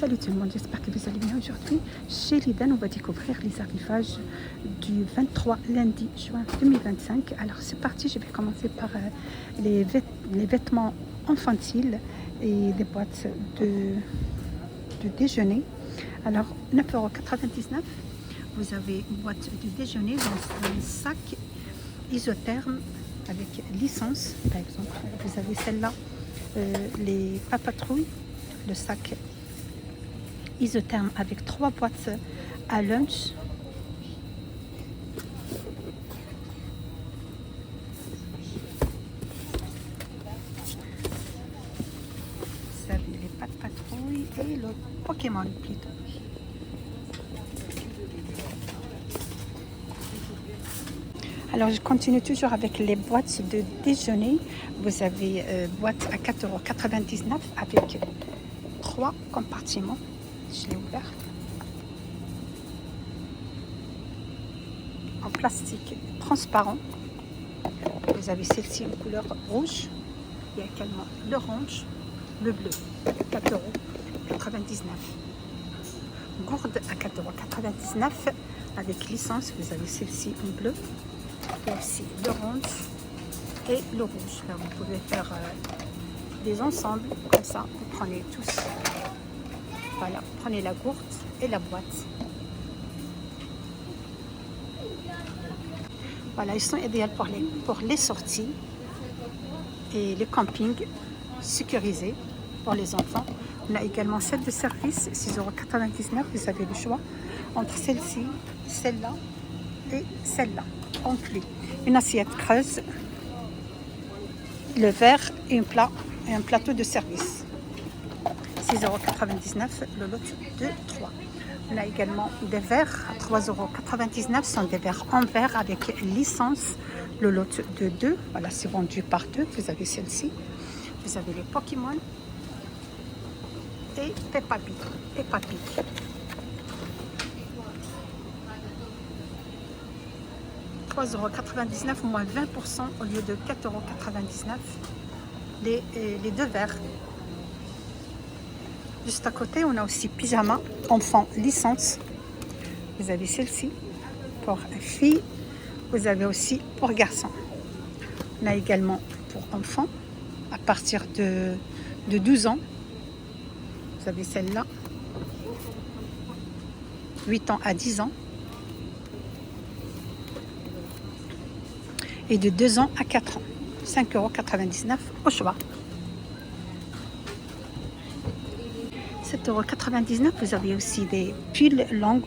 Salut tout le monde, j'espère que vous allez bien. Aujourd'hui, chez Lidl, on va découvrir les arrivages du 23 lundi juin 2025. Alors c'est parti, je vais commencer par les vêtements infantiles et des boîtes de déjeuner. Alors 9,99 €, vous avez une boîte de déjeuner dans un sac isotherme avec licence. Par exemple, vous avez celle-là, les papatrouilles, le sac isotherme avec 3 boîtes à lunch. Vous avez les pattes patrouilles et le Pokémon plutôt. Alors je continue toujours avec les boîtes de déjeuner. Vous avez boîte à 4,99 € avec 3 compartiments. Je l'ai ouvert. En plastique transparent. Vous avez celle-ci en couleur rouge. Il y a également l'orange, le bleu, 4,99 €. Gourde à 4,99 € avec licence. Vous avez celle-ci en bleu. Il y a aussi l'orange et le rouge. Là, vous pouvez faire des ensembles comme ça. Vous prenez tous. Voilà, prenez la gourde et la boîte. Voilà, ils sont idéaux pour les sorties et les campings sécurisés pour les enfants. On a également celle de service, 6,99 €. Vous avez le choix entre celle-ci, celle-là et celle-là. Inclus une assiette creuse, le verre et un plateau de service. 6,99 € le lot de 3. On a également des verres à 3,99 €. Ce sont des verres en verre avec licence. Le lot de 2. Voilà, c'est vendu par 2. Vous avez celle-ci. Vous avez les Pokémon et Peppa Pig. 3,99 € moins 20% au lieu de 4,99 €. Les 2 verres. Juste à côté, on a aussi pyjama enfant licence. Vous avez celle-ci pour filles. Vous avez aussi pour garçons. On a également pour enfants à partir de 12 ans. Vous avez celle-là. 8 ans à 10 ans. Et de 2 ans à 4 ans. 5,99 € au choix. 7,99 €. Vous avez aussi des pulls longs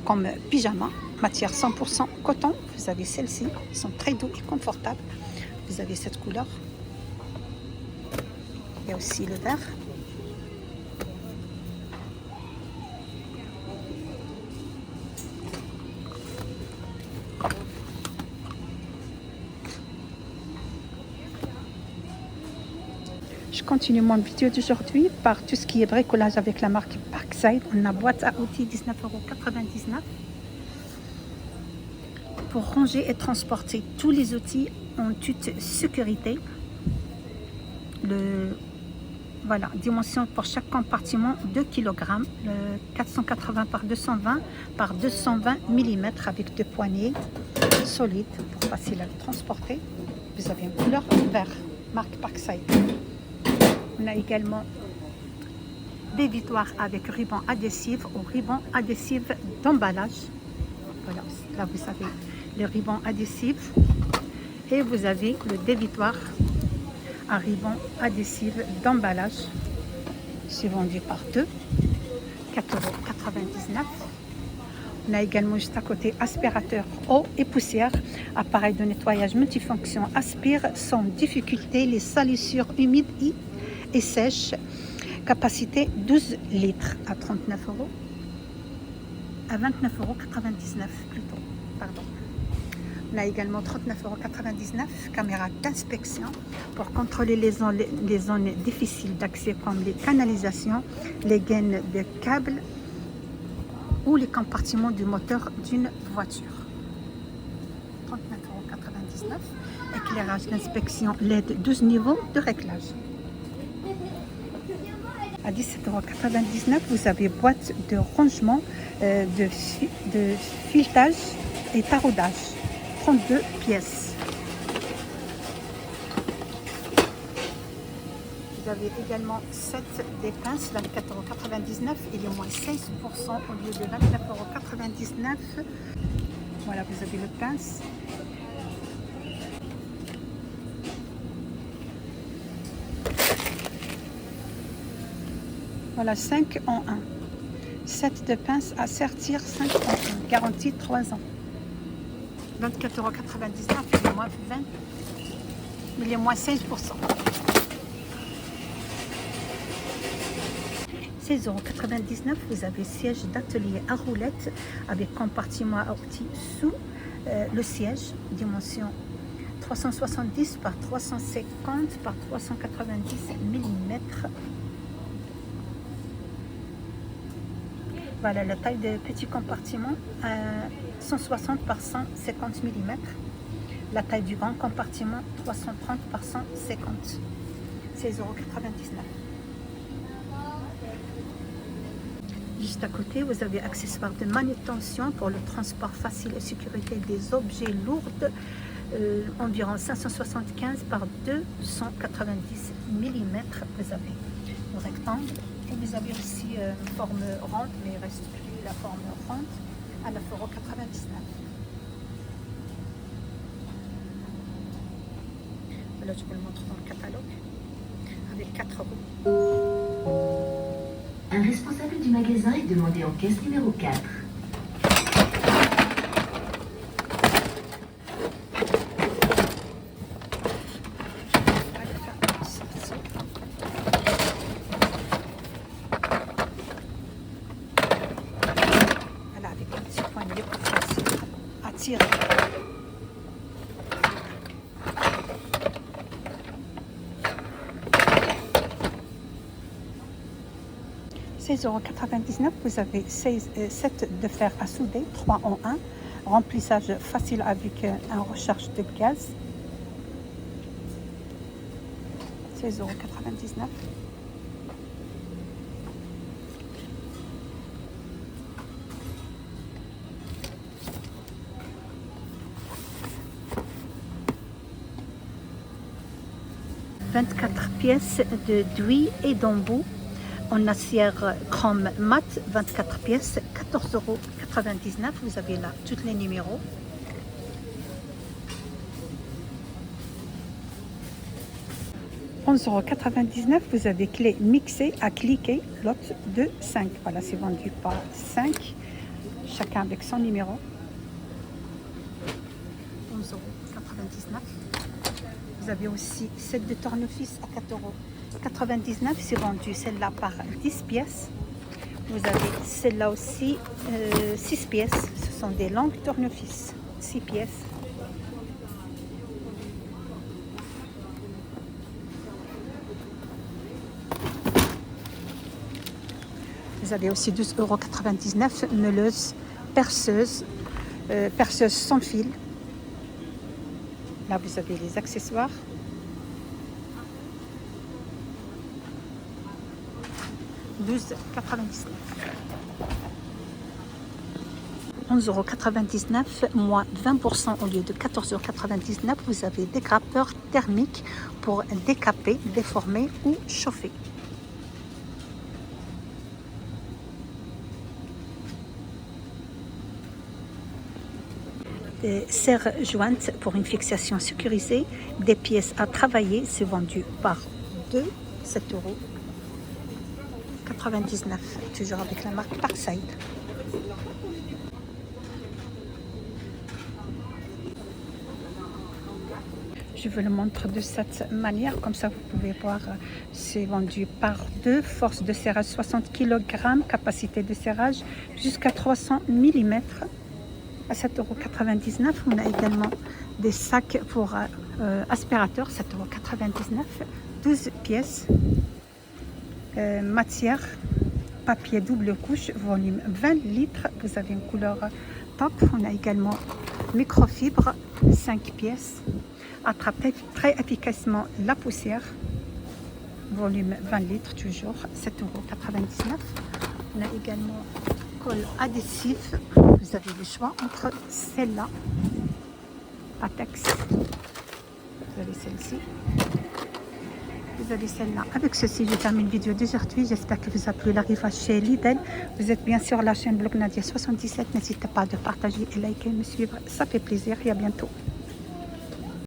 comme pyjama, matière 100% coton. Vous avez celles-ci, ils sont très doux et confortables. Vous avez cette couleur. Il y a aussi le vert. Je continue mon vidéo d'aujourd'hui par tout ce qui est bricolage avec la marque Parkside. On a boîte à outils 19,99 € pour ranger et transporter tous les outils en toute sécurité. Voilà, dimension pour chaque compartiment 2 kg, 480 par 220 par 220 mm avec 2 poignées solides pour facile à transporter. Vous avez une couleur vert, marque Parkside. On a également des victoires avec ruban adhésif ou ruban adhésif d'emballage. Voilà, là vous avez le ruban adhésif et vous avez le dévitoire à ruban adhésif d'emballage. C'est vendu par 2, 4,99 €. On a également juste à côté aspirateur eau et poussière, appareil de nettoyage multifonction, aspire sans difficulté les salissures humides et sèches, capacité 12 litres à 39 €, à 29,99 € plutôt, pardon. On a également 39,99 €, caméra d'inspection pour contrôler les zones difficiles d'accès comme les canalisations, les gaines de câbles ou les compartiments du moteur d'une voiture. 39,99 €, éclairage d'inspection LED 12 niveaux de réglage. À 17,99 €, vous avez boîte de rangement de filetage et taraudage. 32 pièces. Vous avez également 7 des pinces, 24,99 €. Il est moins 16% au lieu de 29,99 €. Voilà, vous avez le pince. Voilà, 5 en 1. 7 de pince à sertir, 5 en 1. Garantie 3 ans. 24,99 €, il est moins 20. Il est moins 16%. 16,99 €, vous avez siège d'atelier à roulettes avec compartiment à outils sous le siège, dimension 370 par 350 par 390 mm. Voilà la taille de petit compartiment, 160 par 150 mm. La taille du grand compartiment, 330 par 150. 16,99 €. Juste à côté, vous avez accessoires de manutention pour le transport facile et sécurité des objets lourds, environ 575 par 290 mm. Vous avez le rectangle et vous avez aussi une forme ronde, mais il ne reste plus la forme ronde à 9,99 €. Là, je vous le montre dans le catalogue avec 4 roues. Un responsable du magasin est demandé en caisse numéro 4. Voilà, avec un petit poignet pour facile à tirer. €16,99 €, vous avez 7 de fer à souder, 3 en 1. Remplissage facile avec un recharge de gaz. 16,99 €. « 24 pièces d'huile et d'embout en acier chrome mat, 24 pièces, 14,99 €. Vous avez là tous les numéros. €11,99 €, vous avez clé mixée à cliquer, lot de 5. Voilà, c'est vendu par 5, chacun avec son numéro. 11,99 €. Vous avez aussi 7 de tournevis à 4,99 €. C'est vendu celle-là par 10 pièces. Vous avez celle-là aussi, 6 pièces. Ce sont des longues tournevis, 6 pièces. Vous avez aussi 12,99 €, meuleuse, perceuse, perceuse sans fil. Là, vous avez les accessoires. €12,99. 11,99 €, moins 20% au lieu de 14,99 €. Vous avez des grappeurs thermiques pour décaper, déformer ou chauffer. Des serres jointes pour une fixation sécurisée, des pièces à travailler, c'est vendu par 2, 7,99 €, toujours avec la marque Parkside. Je vous le montre de cette manière, comme ça vous pouvez voir, c'est vendu par 2, force de serrage 60 kg, capacité de serrage jusqu'à 300 mm. À 7,99 €. On a également des sacs pour aspirateur, 7,99 €, 12 pièces. Matière, papier double couche, volume 20 litres. Vous avez une couleur top. On a également microfibre, 5 pièces. Attrape très efficacement la poussière. volume 20 litres toujours, 7,99 €. On a également colle adhésif. Vous avez le choix entre celle-là, Patex. Vous avez celle-ci. Vous avez celle-là. Avec ceci, je termine la vidéo d'aujourd'hui. J'espère que vous a plu l'arrivage chez Lidl. Vous êtes bien sur la chaîne Blog Nadia 77. N'hésitez pas de partager et liker, me suivre. Ça fait plaisir et à bientôt.